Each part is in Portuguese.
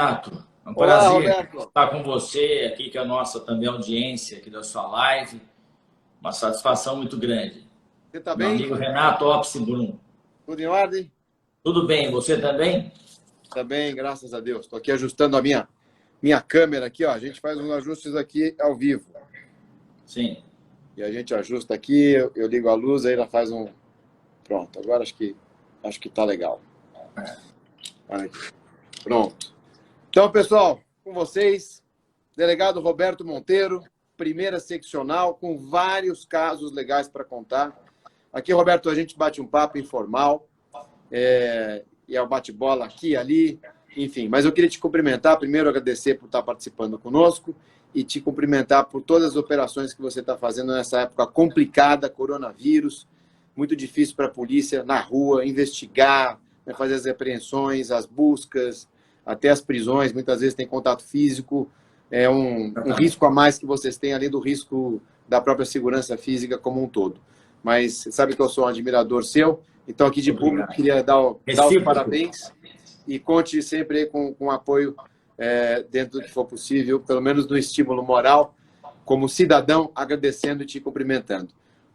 Renato, é um Olá, prazer Roberto. estar com você aqui, que é a nossa também audiência aqui da sua live. Uma satisfação muito grande. Você está Meu bem? amigo Renato Opsi Brum. Tudo em ordem? Tudo bem, você também? Está bem, graças a Deus. Estou aqui ajustando a minha câmera aqui, ó. A gente faz uns ajustes aqui ao vivo. Sim. E a gente ajusta aqui, eu ligo a luz, aí ela faz um. Pronto, agora acho que tá legal. Aí, pronto. Então, pessoal, com vocês, delegado Roberto Monteiro, primeira seccional, com vários casos legais para contar. Aqui, Roberto, a gente bate um papo informal. E é o bate-bola aqui, ali, enfim. Mas eu queria te cumprimentar, primeiro agradecer por estar participando conosco e te cumprimentar por todas as operações que você está fazendo nessa época complicada, coronavírus, muito difícil para a polícia na rua investigar, né, fazer as apreensões, as buscas, até as prisões, muitas vezes tem contato físico, é um risco a mais que vocês têm, além do risco da própria segurança física como um todo. Mas você sabe que eu sou um admirador seu, então aqui de público queria dar os parabéns e conte sempre com apoio dentro do que for possível, pelo menos no estímulo moral, como cidadão, agradecendo e te cumprimentando.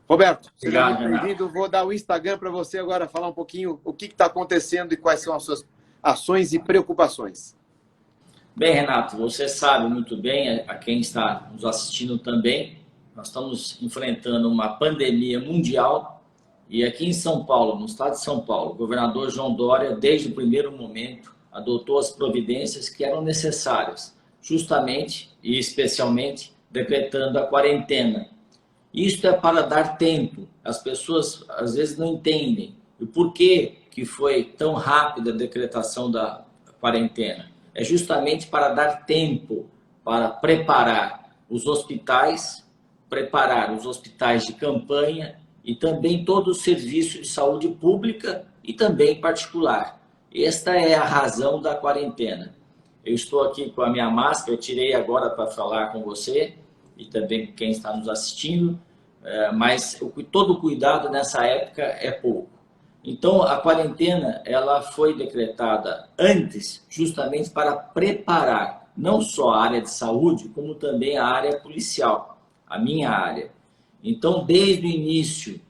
Roberto, seja muito bem-vindo. Vou dar o Instagram para você agora falar um pouquinho o que está acontecendo e quais são as suas ações e preocupações. Bem, Renato, você sabe muito bem, a quem está nos assistindo também, nós estamos enfrentando uma pandemia mundial e aqui em São Paulo, no estado de São Paulo, o governador João Dória, desde o primeiro momento, adotou as providências que eram necessárias, justamente e especialmente decretando a quarentena. Isto é para dar tempo. As pessoas às vezes não entendem o porquê que foi tão rápida a decretação da quarentena. É justamente para dar tempo para preparar os hospitais de campanha e também todo o serviço de saúde pública e também particular. Esta é a razão da quarentena. Eu estou aqui com a minha máscara, eu tirei agora para falar com você e também com quem está nos assistindo, mas todo cuidado nessa época é pouco. Então, a quarentena ela foi decretada antes justamente para preparar não só a área de saúde, como também a área policial, a minha área. Então, desde o início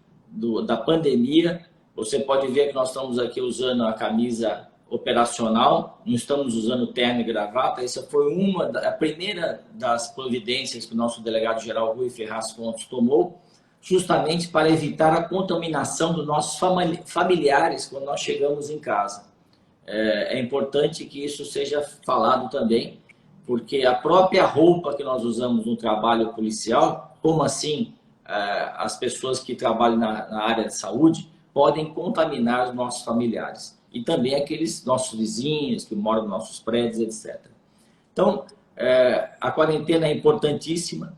da pandemia, você pode ver que nós estamos aqui usando a camisa operacional, não estamos usando terno e gravata. Essa foi a primeira das providências que o nosso delegado-geral Rui Ferraz Fontes tomou, justamente para evitar a contaminação dos nossos familiares quando nós chegamos em casa. É importante que isso seja falado também, porque a própria roupa que nós usamos no trabalho policial, como assim as pessoas que trabalham na área de saúde, podem contaminar os nossos familiares. E também aqueles nossos vizinhos que moram nos nossos prédios, etc. Então, a quarentena é importantíssima.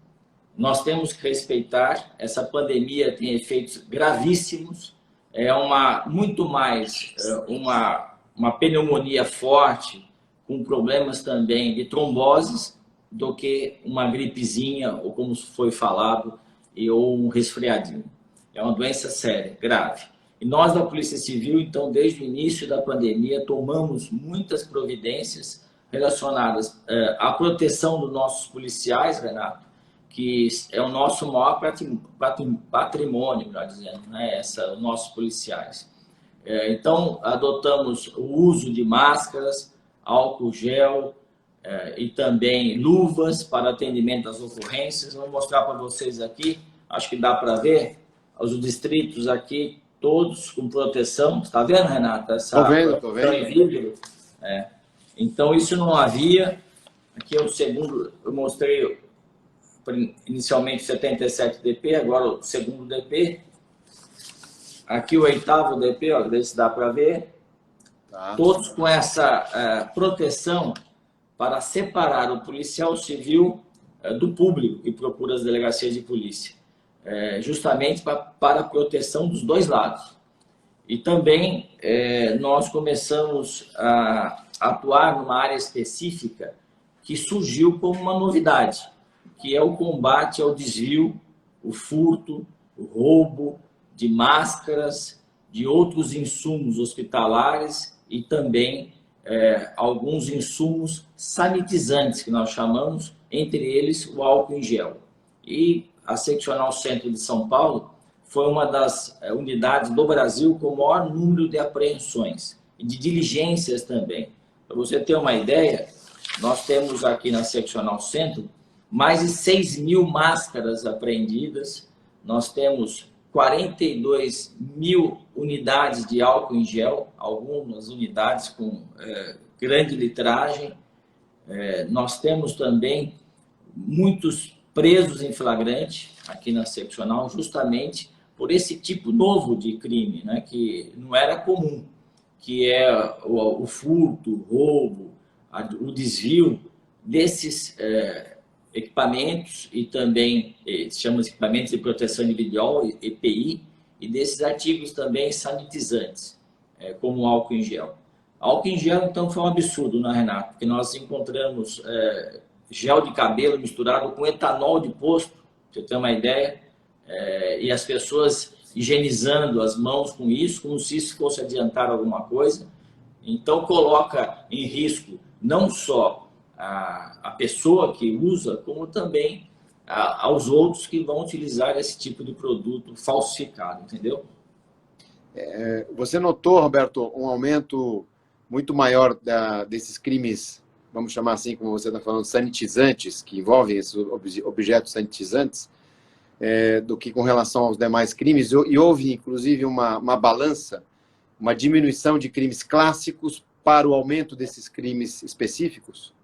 Nós temos que respeitar. Essa pandemia tem efeitos gravíssimos. É muito mais uma pneumonia forte, com problemas também de tromboses, do que uma gripezinha, ou como foi falado, ou um resfriadinho. É uma doença séria, grave. E nós da Polícia Civil, então, desde o início da pandemia, tomamos muitas providências relacionadas à proteção dos nossos policiais, Renato, que é o nosso maior patrimônio, melhor dizendo, né? Os nossos policiais. Então, adotamos o uso de máscaras, álcool gel e também luvas para atendimento às ocorrências. Vou mostrar para vocês aqui, acho que dá para ver, os distritos aqui, todos com proteção. Está vendo, Renata? Estou vendo. Em vidro. Então, isso não havia. Aqui é o segundo, eu mostrei inicialmente 77 DP, agora o segundo DP. Aqui o 8º DP, ó, ver se dá para ver. Tá. Todos com essa proteção para separar o policial civil do público que procura as delegacias de polícia. Justamente para a proteção dos dois lados. E também nós começamos a atuar numa área específica que surgiu como uma novidade, que é o combate ao desvio, o furto, o roubo de máscaras, de outros insumos hospitalares e também alguns insumos sanitizantes, que nós chamamos, entre eles o álcool em gel. E a Seccional Centro de São Paulo foi uma das unidades do Brasil com o maior número de apreensões e de diligências também. Para você ter uma ideia, nós temos aqui na Seccional Centro mais de 6.000 máscaras apreendidas, nós temos 42.000 unidades de álcool em gel, algumas unidades com grande litragem. Nós temos também muitos presos em flagrante aqui na seccional, justamente por esse tipo novo de crime, né, que não era comum, que é o furto, o roubo, o desvio desses equipamentos e também, se chama de equipamentos de proteção individual, EPI, e desses artigos também sanitizantes, como o álcool em gel. Álcool em gel, então, foi um absurdo, né, Renato? Porque nós encontramos gel de cabelo misturado com etanol de posto, pra você ter uma ideia, e as pessoas higienizando as mãos com isso, como se isso fosse adiantar alguma coisa. Então, coloca em risco não só a pessoa que usa, como também aos outros que vão utilizar esse tipo de produto falsificado, entendeu? Você notou, Roberto, um aumento muito maior desses crimes, vamos chamar assim, como você está falando, sanitizantes, que envolvem esses objetos sanitizantes, do que com relação aos demais crimes? E houve, inclusive, uma balança, uma diminuição de crimes clássicos para o aumento desses crimes específicos?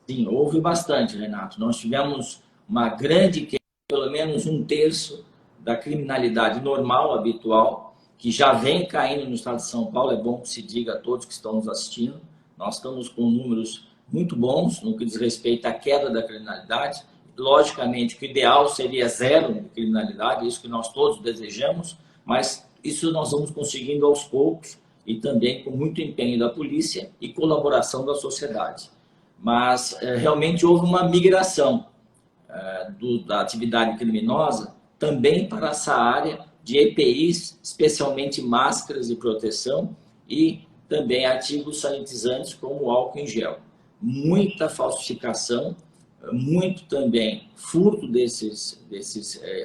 Sim, houve bastante, Renato. Nós tivemos uma grande queda, pelo menos 1/3 da criminalidade normal, habitual, que já vem caindo no estado de São Paulo. É bom que se diga a todos que estão nos assistindo. Nós estamos com números muito bons no que diz respeito à queda da criminalidade. Logicamente, que o ideal seria zero de criminalidade, isso que nós todos desejamos, mas isso nós vamos conseguindo aos poucos e também com muito empenho da polícia e colaboração da sociedade. Mas realmente houve uma migração da atividade criminosa também para essa área de EPIs, especialmente máscaras de proteção e também artigos sanitizantes como o álcool em gel. Muita falsificação, muito também furto desses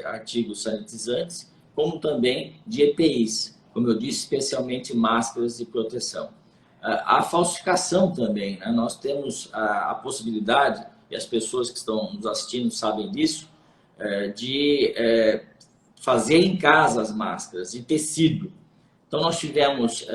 artigos sanitizantes, como também de EPIs, como eu disse, especialmente máscaras de proteção. A falsificação também, né? Nós temos a possibilidade, e as pessoas que estão nos assistindo sabem disso, de fazer em casa as máscaras de tecido. Então, nós tivemos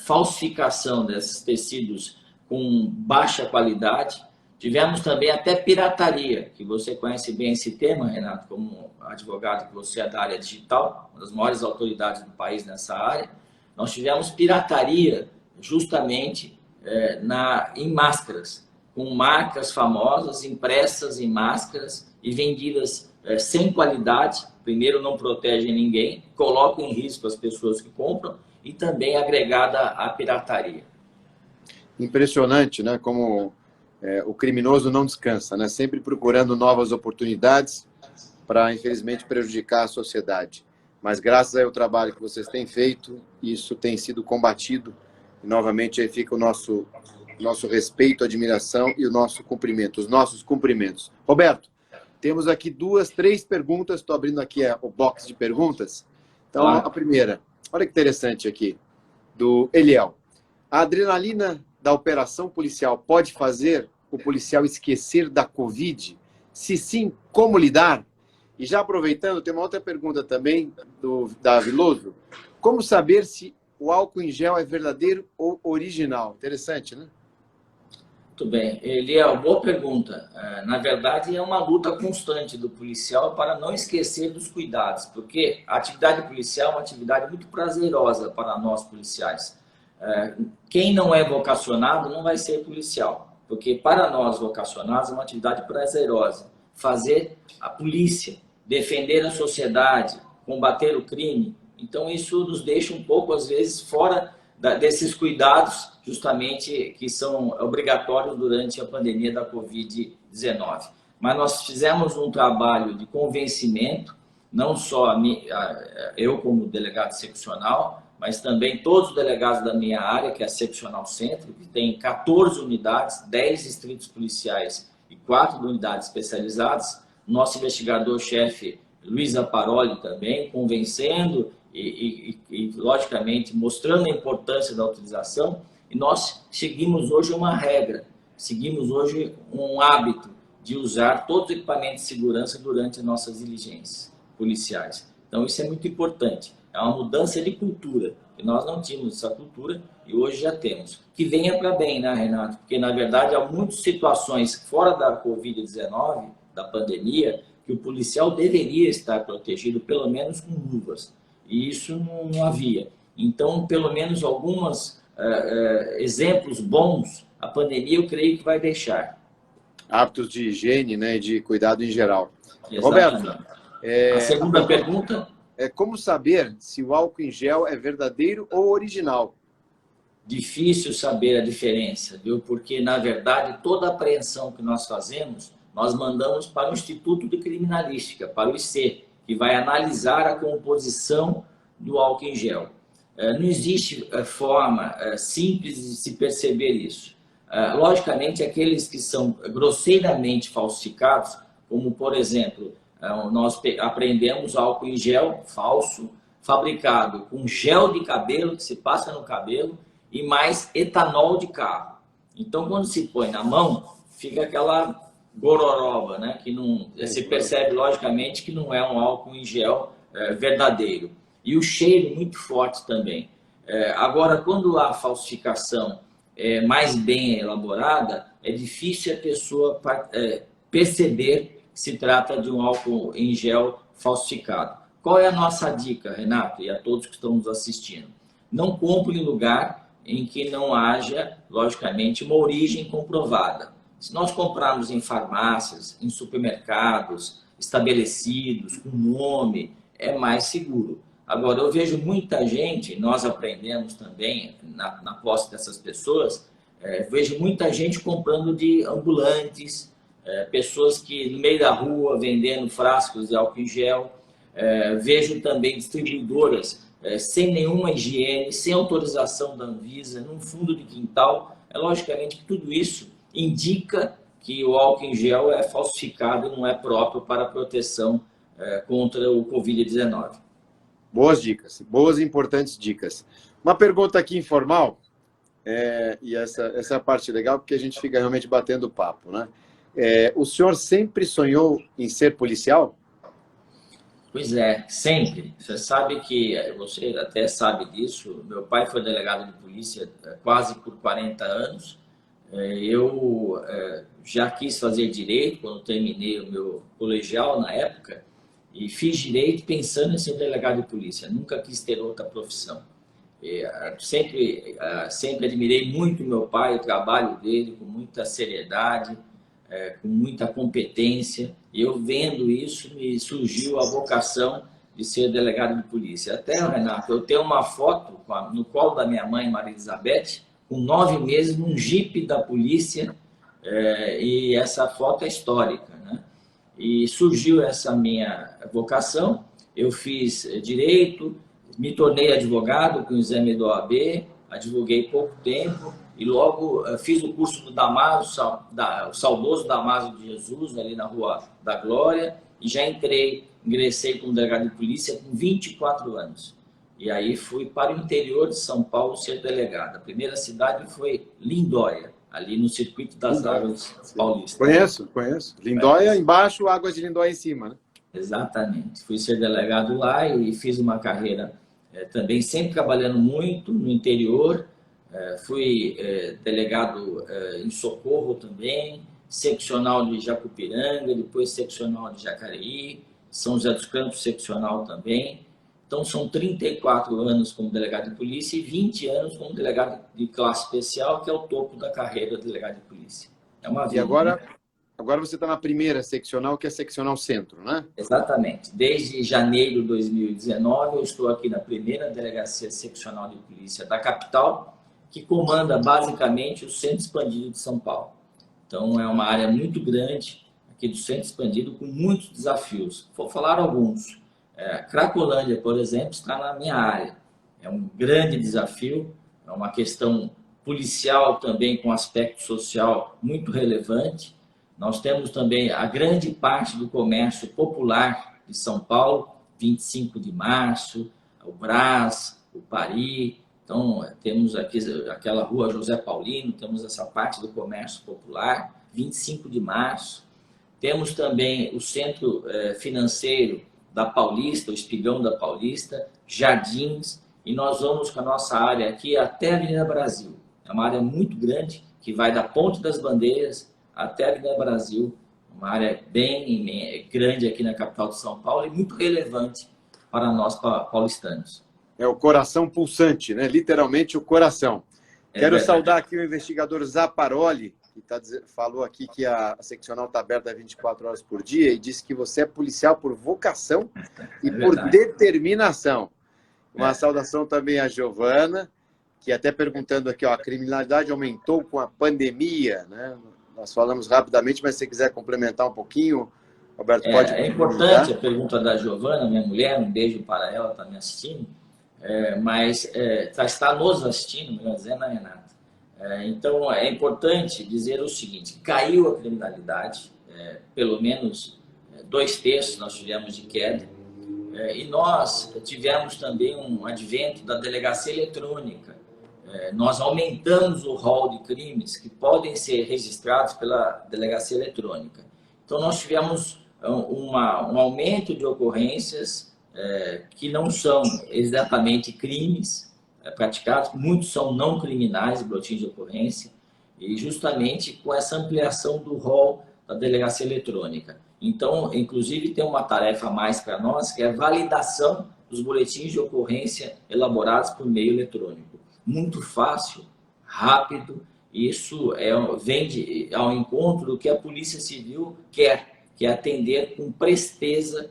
falsificação desses tecidos com baixa qualidade, tivemos também até pirataria, que você conhece bem esse tema, Renato, como advogado que você é da área digital, uma das maiores autoridades do país nessa área. Nós tivemos pirataria justamente em máscaras, com marcas famosas impressas em máscaras e vendidas sem qualidade. Primeiro, não protegem ninguém, colocam em risco as pessoas que compram e também agregada à pirataria. Impressionante, né? Como o criminoso não descansa, né? Sempre procurando novas oportunidades para, infelizmente, prejudicar a sociedade. Mas graças ao trabalho que vocês têm feito, isso tem sido combatido. E, novamente, aí fica o nosso respeito, admiração e o nosso cumprimento, os nossos cumprimentos. Roberto, temos aqui 2, 3 perguntas. Estou abrindo aqui o box de perguntas. Então, a primeira, olha que interessante aqui, do Eliel. A adrenalina da operação policial pode fazer o policial esquecer da Covid? Se sim, como lidar? E já aproveitando, tem uma outra pergunta também da Viloso. Como saber se o álcool em gel é verdadeiro ou original? Interessante, né? Muito bem. Eliel, boa pergunta. Na verdade, é uma luta constante do policial para não esquecer dos cuidados, porque a atividade policial é uma atividade muito prazerosa para nós policiais. Quem não é vocacionado não vai ser policial, porque para nós vocacionados é uma atividade prazerosa. Fazer a polícia, defender a sociedade, combater o crime. Então isso nos deixa um pouco, às vezes, fora desses cuidados, justamente, que são obrigatórios durante a pandemia da Covid-19. Mas nós fizemos um trabalho de convencimento, não só eu como delegado seccional, mas também todos os delegados da minha área, que é a Seccional Centro, que tem 14 unidades, 10 distritos policiais e 4 unidades especializadas. Nosso investigador-chefe, Luiz Aparoli, também, convencendo e, logicamente, mostrando a importância da utilização. E nós seguimos hoje uma regra, seguimos hoje um hábito de usar todos os equipamentos de segurança durante as nossas diligências policiais. Então, isso é muito importante. É uma mudança de cultura, que nós não tínhamos essa cultura e hoje já temos. Que venha para bem, né, Renato? Porque, na verdade, há muitas situações fora da Covid-19, da pandemia, que o policial deveria estar protegido, pelo menos com luvas. E isso não havia. Então, pelo menos alguns exemplos bons, a pandemia, eu creio que vai deixar. Hábitos de higiene, né, e de cuidado em geral. Exatamente. Roberto, a segunda pergunta é como saber se o álcool em gel é verdadeiro ou original? Difícil saber a diferença, viu? Porque, na verdade, toda apreensão que nós fazemos, nós mandamos para o Instituto de Criminalística, para o IC, que vai analisar a composição do álcool em gel. Não existe forma simples de se perceber isso. Logicamente, aqueles que são grosseiramente falsificados, como, por exemplo, nós apreendemos álcool em gel falso, fabricado com gel de cabelo, que se passa no cabelo, e mais etanol de carro. Então, quando se põe na mão, fica aquela gororoba, né? Que não se percebe, logicamente, que não é um álcool em gel verdadeiro. E o cheiro muito forte também. Agora, quando a falsificação é mais bem elaborada, é difícil a pessoa perceber que se trata de um álcool em gel falsificado. Qual é a nossa dica, Renato, e a todos que estão nos assistindo? Não compre em lugar em que não haja, logicamente, uma origem comprovada. Se nós comprarmos em farmácias, em supermercados estabelecidos, com nome, é mais seguro. Agora, eu vejo muita gente, nós aprendemos também na posse dessas pessoas, vejo muita gente comprando de ambulantes, pessoas que no meio da rua vendendo frascos de álcool em gel, vejo também distribuidoras sem nenhuma higiene, sem autorização da Anvisa, num fundo de quintal. Logicamente que tudo isso indica que o álcool em gel é falsificado e não é próprio para a proteção contra o Covid-19. Boas dicas, boas e importantes dicas. Uma pergunta aqui informal, e essa é a parte legal, porque a gente fica realmente batendo papo, né? O senhor sempre sonhou em ser policial? Pois é, sempre. Você sabe que, você até sabe disso, meu pai foi delegado de polícia quase por 40 anos. Eu já quis fazer direito quando terminei o meu colegial na época e fiz direito pensando em ser delegado de polícia. Nunca quis ter outra profissão. Sempre admirei muito meu pai, o trabalho dele com muita seriedade, com muita competência. E eu vendo isso, me surgiu a vocação de ser delegado de polícia. Até, Renato, eu tenho uma foto no colo da minha mãe, Maria Elizabeth, com 9 meses, num jipe da polícia, e essa foto é histórica, né? E surgiu essa minha vocação, eu fiz direito, me tornei advogado com o exame do OAB, advoguei pouco tempo, e logo fiz o curso do Damaso, o saudoso Damaso de Jesus, ali na Rua da Glória, e já ingressei como delegado de polícia com 24 anos. E aí fui para o interior de São Paulo ser delegado. A primeira cidade foi Lindóia, ali no Circuito das Águas Paulistas. Conheço. Lindóia embaixo, Águas de Lindóia em cima, né? Exatamente. Fui ser delegado lá e fiz uma carreira também sempre trabalhando muito no interior. Fui delegado em Socorro também, seccional de Jacupiranga, depois seccional de Jacareí, São José dos Campos, seccional também. Então, são 34 anos como delegado de polícia e 20 anos como delegado de classe especial, que é o topo da carreira de delegado de polícia. É uma vida. E agora você está na primeira seccional, que é a seccional centro, né? Exatamente. Desde janeiro de 2019, eu estou aqui na primeira delegacia seccional de polícia da capital, que comanda basicamente o Centro Expandido de São Paulo. Então, é uma área muito grande aqui do Centro Expandido, com muitos desafios. Vou falar alguns. Cracolândia, por exemplo, está na minha área. é um grande desafio, é uma questão policial também com aspecto social muito relevante. Nós temos também a grande parte do comércio popular de São Paulo, 25 de março, o Brás, o Pari. Então, temos aqui aquela rua José Paulino, temos essa parte do comércio popular, 25 de março. Temos também o centro financeiro da Paulista, o Espigão da Paulista, Jardins, e nós vamos com a nossa área aqui até a Avenida Brasil. É uma área muito grande, que vai da Ponte das Bandeiras até a Avenida Brasil, uma área bem grande aqui na capital de São Paulo e muito relevante para nós paulistanos. É o coração pulsante, né? Literalmente o coração. Quero saudar aqui o investigador Zaparoli, que falou aqui que a seccional está aberta 24 horas por dia e disse que você é policial por vocação e por determinação. Uma saudação também à Giovana, que até perguntando aqui, ó, a criminalidade aumentou com a pandemia, né? Nós falamos rapidamente, mas se você quiser complementar um pouquinho, Roberto, pode. É importante a pergunta da Giovana, minha mulher, um beijo para ela, está me assistindo, está nos assistindo, melhor dizendo, né, Renata? Então, é importante dizer o seguinte, caiu a criminalidade, pelo menos 2/3 nós tivemos de queda, e nós tivemos também um advento da delegacia eletrônica. Nós aumentamos o rol de crimes que podem ser registrados pela delegacia eletrônica. Então, nós tivemos um aumento de ocorrências que não são exatamente crimes praticados, muitos são não criminais, boletins de ocorrência, e justamente com essa ampliação do rol da delegacia eletrônica. Então, inclusive, tem uma tarefa a mais para nós, que é a validação dos boletins de ocorrência elaborados por meio eletrônico. Muito fácil, rápido, isso vem ao encontro do que a Polícia Civil quer, que é atender com presteza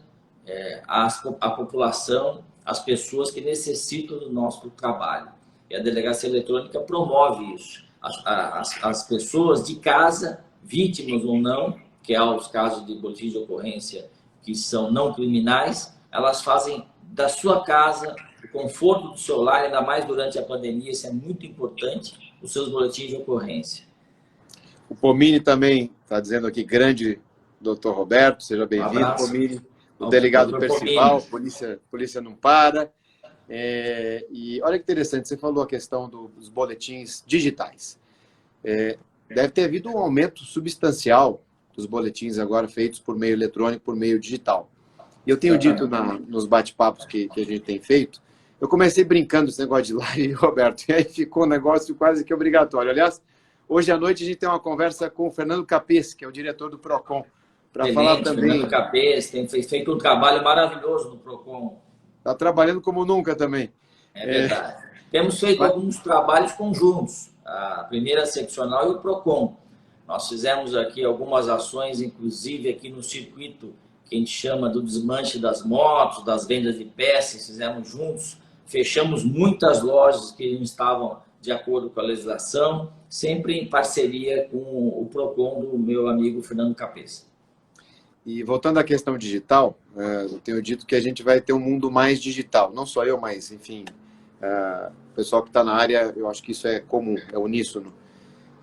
a população, as pessoas que necessitam do nosso trabalho. E a delegacia eletrônica promove isso. As pessoas de casa, vítimas ou não, que é os casos de boletins de ocorrência que são não criminais, elas fazem da sua casa, o conforto do seu lar, ainda mais durante a pandemia, isso é muito importante, os seus boletins de ocorrência. O Pomini também está dizendo aqui, grande doutor Roberto, seja bem-vindo, Pomini. O delegado Percival, polícia não para. E olha que interessante, você falou a questão dos boletins digitais. Deve ter havido um aumento substancial dos boletins agora feitos por meio eletrônico, por meio digital. E eu tenho dito nos bate-papos que a gente tem feito, eu comecei brincando esse negócio de live, Roberto, e aí ficou um negócio quase que obrigatório. Aliás, hoje à noite a gente tem uma conversa com o Fernando Capês, que é o diretor do PROCON, para falar também. Fernando Capês tem feito um trabalho maravilhoso no PROCON. Está trabalhando como nunca também. É verdade. Temos feito alguns trabalhos conjuntos, a primeira seccional e o PROCON. Nós fizemos aqui algumas ações, inclusive aqui no circuito que a gente chama do desmanche das motos, das vendas de peças, fizemos juntos, fechamos muitas lojas que não estavam de acordo com a legislação, sempre em parceria com o PROCON do meu amigo Fernando Capês. E voltando à questão digital, eu tenho dito que a gente vai ter um mundo mais digital. Não só eu, mas, enfim, o pessoal que está na área, eu acho que isso é comum, é uníssono.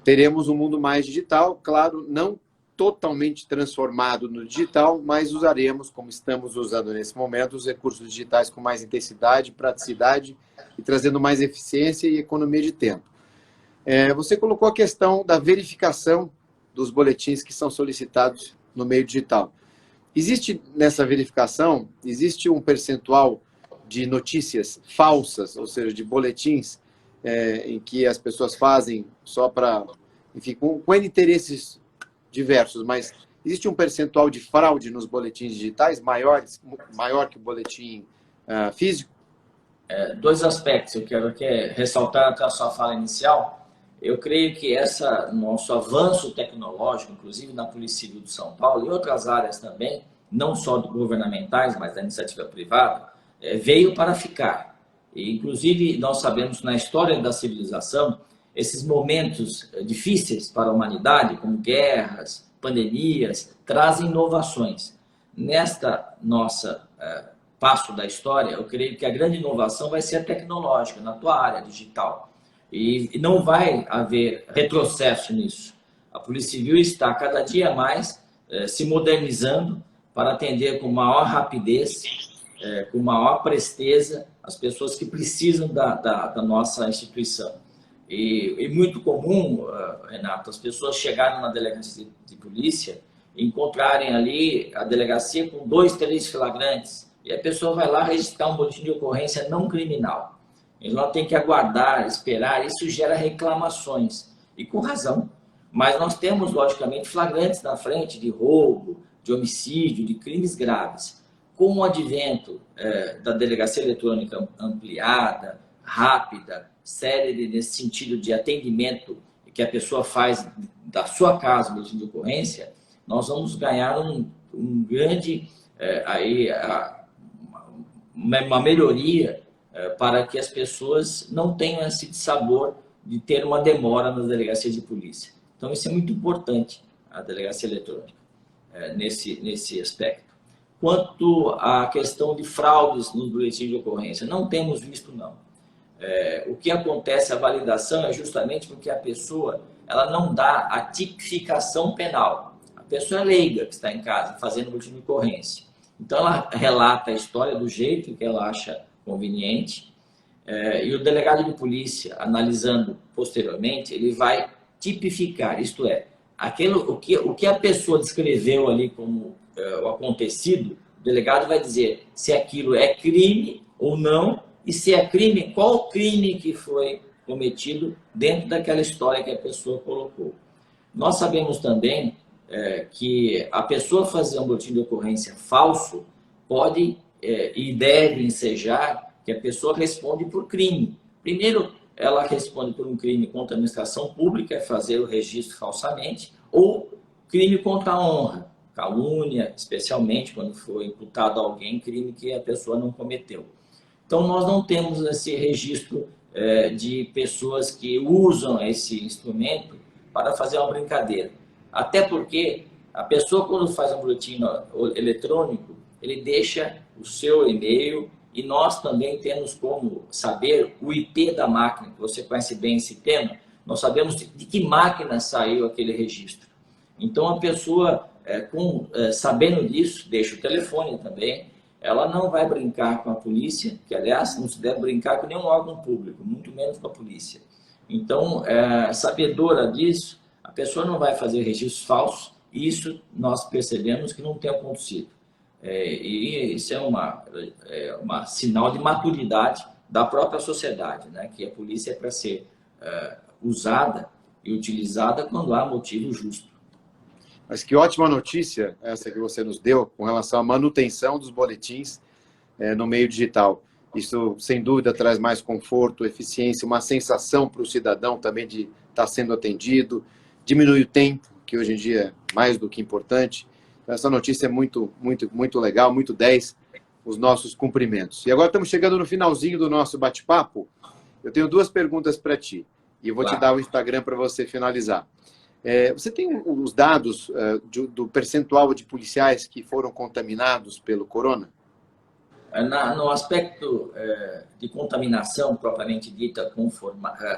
Teremos um mundo mais digital, claro, não totalmente transformado no digital, mas usaremos, como estamos usando nesse momento, os recursos digitais com mais intensidade, praticidade e trazendo mais eficiência e economia de tempo. Você colocou a questão da verificação dos boletins que são solicitados no meio digital. Existe nessa verificação, existe um percentual de notícias falsas, ou seja, de boletins em que as pessoas fazem só para, enfim, com interesses diversos, mas existe um percentual de fraude nos boletins digitais maior que o boletim físico? Dois aspectos eu quero ressaltar a sua fala inicial. Eu creio que nosso avanço tecnológico, inclusive na Polícia Civil de São Paulo e outras áreas também, não só governamentais, mas da iniciativa privada, veio para ficar. E, inclusive, nós sabemos que na história da civilização, esses momentos difíceis para a humanidade, como guerras, pandemias, trazem inovações. Nesta nossa passo da história, eu creio que a grande inovação vai ser a tecnológica, na tua área digital. E não vai haver retrocesso nisso. A Polícia Civil está cada dia mais se modernizando para atender com maior rapidez, com maior presteza as pessoas que precisam da nossa instituição. E muito comum, Renato, as pessoas chegarem na delegacia de polícia e encontrarem ali a delegacia com 2, 3 flagrantes. E a pessoa vai lá registrar um boletim de ocorrência não criminal. Ela tem que aguardar, esperar, isso gera reclamações. E com razão. Mas nós temos, logicamente, flagrantes na frente de roubo, de homicídio, de crimes graves. Com o advento da delegacia eletrônica ampliada, rápida, célere nesse sentido de atendimento que a pessoa faz da sua casa, no boletim de ocorrência, nós vamos ganhar um grande, uma melhoria para que as pessoas não tenham esse dissabor de ter uma demora nas delegacias de polícia. Então, isso é muito importante, a delegacia eletrônica, nesse aspecto. Quanto à questão de fraudes nos boletins de ocorrência, não temos visto, não. O que acontece, a validação, é justamente porque a pessoa ela não dá a tipificação penal. A pessoa é leiga que está em casa fazendo boletim de ocorrência. Então, ela relata a história do jeito que ela acha conveniente, e o delegado de polícia, analisando posteriormente, ele vai tipificar, isto é, o que a pessoa descreveu ali como o acontecido, o delegado vai dizer se aquilo é crime ou não, e se é crime, qual crime que foi cometido dentro daquela história que a pessoa colocou. Nós sabemos também que a pessoa fazer um boletim de ocorrência falso pode e deve ensejar que a pessoa responde por crime. Primeiro, ela responde por um crime contra a administração pública, fazer o registro falsamente, ou crime contra a honra, calúnia, especialmente quando foi imputado a alguém, crime que a pessoa não cometeu. Então, nós não temos esse registro de pessoas que usam esse instrumento para fazer uma brincadeira. Até porque a pessoa, quando faz um boletim eletrônico, ele deixa o seu e-mail e nós também temos como saber o IP da máquina, que você conhece bem esse tema, nós sabemos de que máquina saiu aquele registro. Então, a pessoa, sabendo disso, deixa o telefone também, ela não vai brincar com a polícia, que, aliás, não se deve brincar com nenhum órgão público, muito menos com a polícia. Então, sabedora disso, a pessoa não vai fazer registros falsos, e isso nós percebemos que não tem acontecido. E isso é uma sinal de maturidade da própria sociedade, né? Que a polícia é para ser usada e utilizada quando há motivo justo. Mas que ótima notícia essa que você nos deu com relação à manutenção dos boletins no meio digital. Isso, sem dúvida, traz mais conforto, eficiência, uma sensação para o cidadão também de estar sendo atendido, diminui o tempo, que hoje em dia é mais do que importante. Essa notícia é muito, muito, muito legal, muito 10, os nossos cumprimentos. E agora estamos chegando no finalzinho do nosso bate-papo. Eu tenho 2 perguntas para ti, e eu vou te dar o Instagram para você finalizar. Você tem os dados do percentual de policiais que foram contaminados pelo corona? No aspecto de contaminação propriamente dita,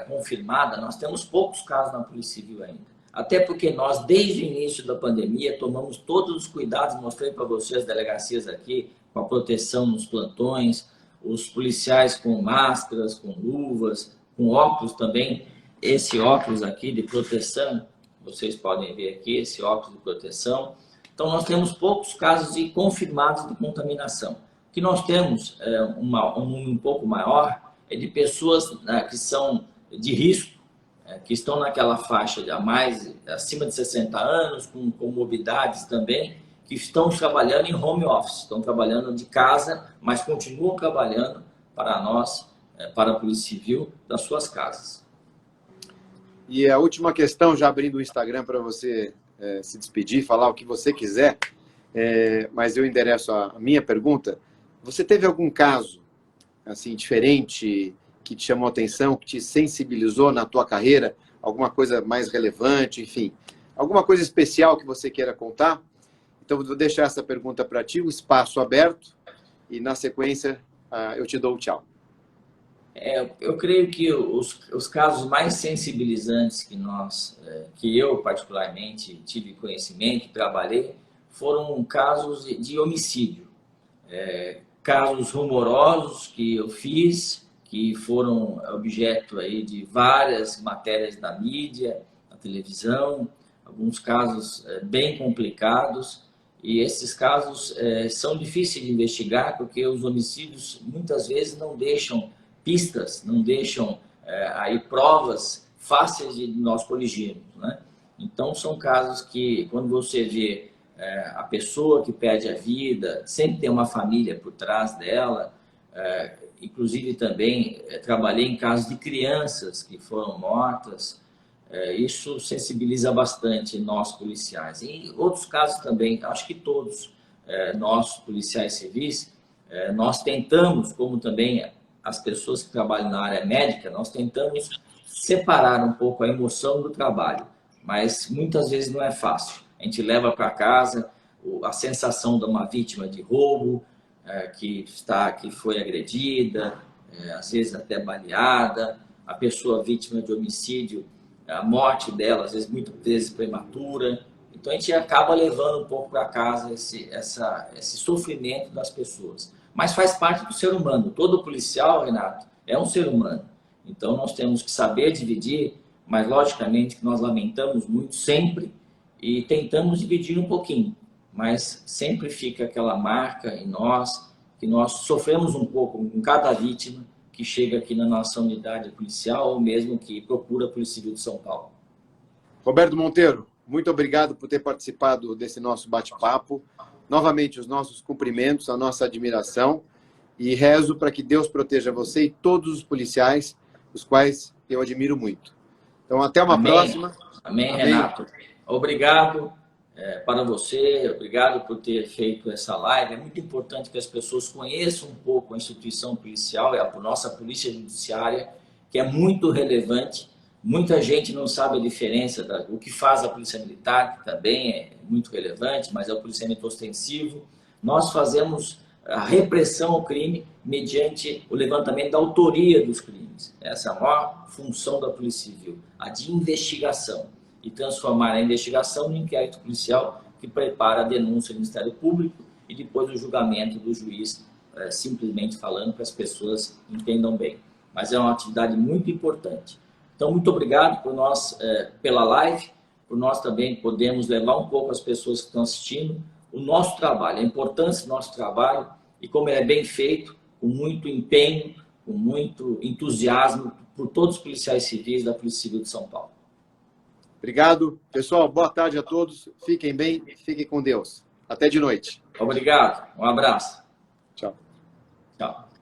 confirmada, nós temos poucos casos na Polícia Civil ainda. Até porque nós, desde o início da pandemia, tomamos todos os cuidados, mostrei para vocês as delegacias aqui, com a proteção nos plantões, os policiais com máscaras, com luvas, com óculos também. Esse óculos aqui de proteção, vocês podem ver aqui, esse óculos de proteção. Então, nós temos poucos casos confirmados de contaminação. O que nós temos, um número um pouco maior, é de pessoas que são de risco, que estão naquela faixa de acima de 60 anos, com comorbidades também, que estão trabalhando em home office, estão trabalhando de casa, mas continuam trabalhando para nós, para a Polícia Civil, das suas casas. E a última questão, já abrindo o Instagram para você se despedir, falar o que você quiser, mas eu endereço a minha pergunta. Você teve algum caso assim diferente que te chamou a atenção, que te sensibilizou na tua carreira? Alguma coisa mais relevante, enfim, alguma coisa especial que você queira contar? Então, vou deixar essa pergunta para ti, o espaço aberto, e na sequência eu te dou o tchau. Eu creio que os casos mais sensibilizantes que eu particularmente tive conhecimento, trabalhei, foram casos de homicídio. Casos rumorosos que eu fiz, que foram objeto aí de várias matérias da mídia, na televisão, alguns casos bem complicados, e esses casos são difíceis de investigar, porque os homicídios muitas vezes não deixam pistas, não deixam aí provas fáceis de nós corrigirmos, né? Então, são casos que, quando você vê a pessoa que perde a vida, sempre tem uma família por trás dela. Inclusive também trabalhei em casos de crianças que foram mortas. Isso sensibiliza bastante nós policiais. E outros casos também, acho que todos nós policiais civis, nós tentamos, como também as pessoas que trabalham na área médica, nós tentamos separar um pouco a emoção do trabalho, mas muitas vezes não é fácil. A gente leva para casa a sensação de uma vítima de roubo, que foi agredida, às vezes até baleada, a pessoa vítima de homicídio, a morte dela, às vezes, muitas vezes prematura. Então, a gente acaba levando um pouco para casa esse sofrimento das pessoas. Mas faz parte do ser humano. Todo policial, Renato, é um ser humano. Então, nós temos que saber dividir, mas, logicamente, que nós lamentamos muito sempre e tentamos dividir um pouquinho. Mas sempre fica aquela marca em nós, que nós sofremos um pouco com cada vítima que chega aqui na nossa unidade policial ou mesmo que procura a Polícia Civil de São Paulo. Roberto Monteiro, muito obrigado por ter participado desse nosso bate-papo. Novamente, os nossos cumprimentos, a nossa admiração, e rezo para que Deus proteja você e todos os policiais, os quais eu admiro muito. Então, até uma próxima. Amém, Renato. Obrigado para você, obrigado por ter feito essa live. É muito importante que as pessoas conheçam um pouco a instituição policial, a nossa Polícia Judiciária, que é muito relevante. Muita gente não sabe a diferença do que faz a Polícia Militar, que também é muito relevante, mas é o policiamento ostensivo. Nós fazemos a repressão ao crime mediante o levantamento da autoria dos crimes. Essa é a maior função da Polícia Civil, a de investigação, e transformar a investigação no inquérito policial que prepara a denúncia do Ministério Público e depois o julgamento do juiz, simplesmente falando, para as pessoas entendam bem. Mas é uma atividade muito importante. Então, muito obrigado pela live, por nós também podermos levar um pouco as pessoas que estão assistindo o nosso trabalho, a importância do nosso trabalho e como ele é bem feito, com muito empenho, com muito entusiasmo por todos os policiais civis da Polícia Civil de São Paulo. Obrigado. Pessoal, boa tarde a todos. Fiquem bem, fiquem com Deus. Até de noite. Obrigado. Um abraço. Tchau. Tchau.